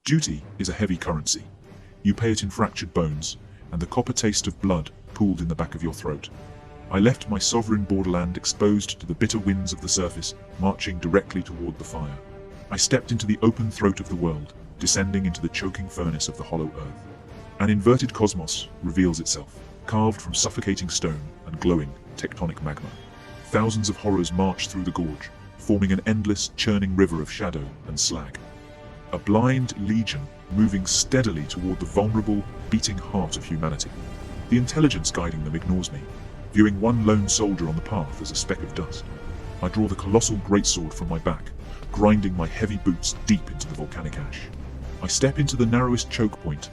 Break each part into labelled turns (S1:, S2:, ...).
S1: Duty is a heavy currency. You pay it in fractured bones, and the copper taste of blood pooled in the back of your throat. I left my sovereign borderland exposed to the bitter winds of the surface, marching directly toward the fire. I stepped into the open throat of the world, descending into the choking furnace of the hollow earth. An inverted cosmos reveals itself, carved from suffocating stone and glowing tectonic magma. Thousands of horrors march through the gorge, forming an endless, churning river of shadow and slag. A blind legion moving steadily toward the vulnerable, beating heart of humanity. The intelligence guiding them ignores me, viewing one lone soldier on the path as a speck of dust. I draw the colossal greatsword from my back, grinding my heavy boots deep into the volcanic ash. I step into the narrowest choke point.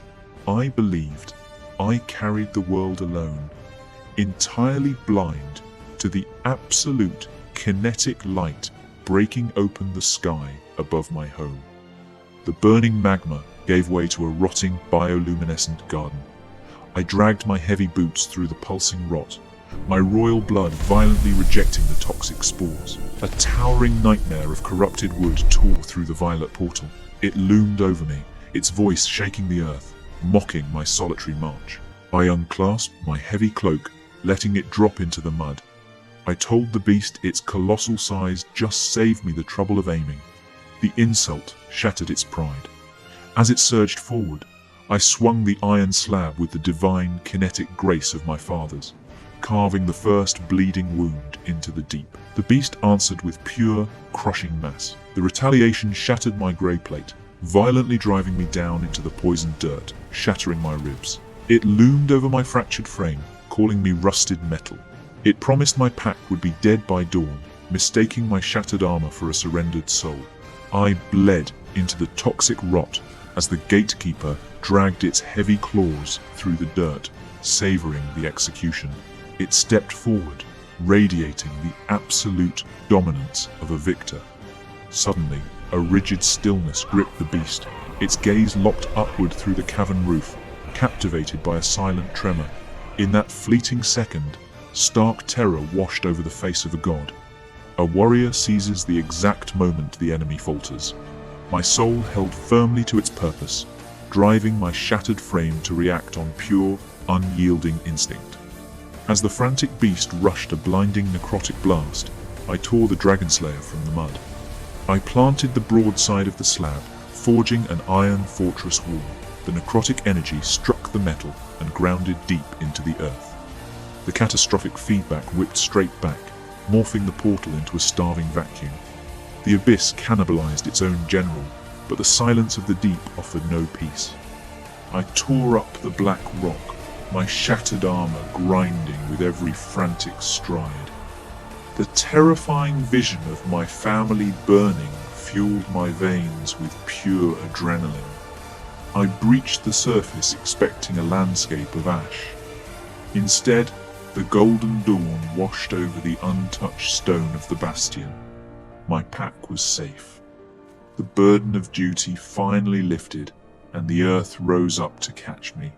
S1: I believed I carried the world alone, entirely blind to the absolute kinetic light breaking open the sky above my home. The burning magma gave way to a rotting bioluminescent garden. I dragged my heavy boots through the pulsing rot, my royal blood violently rejecting the toxic spores. A towering nightmare of corrupted wood tore through the violet portal. It loomed over me, its voice shaking the earth, mocking my solitary march. I unclasped my heavy cloak, letting it drop into the mud. I told the beast its colossal size just saved me the trouble of aiming. The insult shattered its pride. As it surged forward, I swung the iron slab with the divine kinetic grace of my fathers, carving the first bleeding wound into the deep. The beast answered with pure, crushing mass. The retaliation shattered my grey plate, violently driving me down into the poisoned dirt, shattering my ribs. It loomed over my fractured frame, calling me rusted metal. It promised my pack would be dead by dawn, mistaking my shattered armor for a surrendered soul. I bled into the toxic rot as the gatekeeper dragged its heavy claws through the dirt, savoring the execution. It stepped forward, radiating the absolute dominance of a victor. Suddenly, a rigid stillness gripped the beast, its gaze locked upward through the cavern roof, captivated by a silent tremor. In that fleeting second, stark terror washed over the face of a god. A warrior seizes the exact moment the enemy falters. My soul held firmly to its purpose, driving my shattered frame to react on pure, unyielding instinct. As the frantic beast rushed a blinding necrotic blast, I tore the Dragonslayer from the mud. I planted the broadside of the slab, forging an iron fortress wall. The necrotic energy struck the metal and grounded deep into the earth. The catastrophic feedback whipped straight back, morphing the portal into a starving vacuum. The abyss cannibalized its own general, but the silence of the deep offered no peace. I tore up the black rock, my shattered armor grinding with every frantic stride. The terrifying vision of my family burning fueled my veins with pure adrenaline. I breached the surface expecting a landscape of ash. Instead, the golden dawn washed over the untouched stone of the bastion. My pack was safe. The burden of duty finally lifted, and the earth rose up to catch me.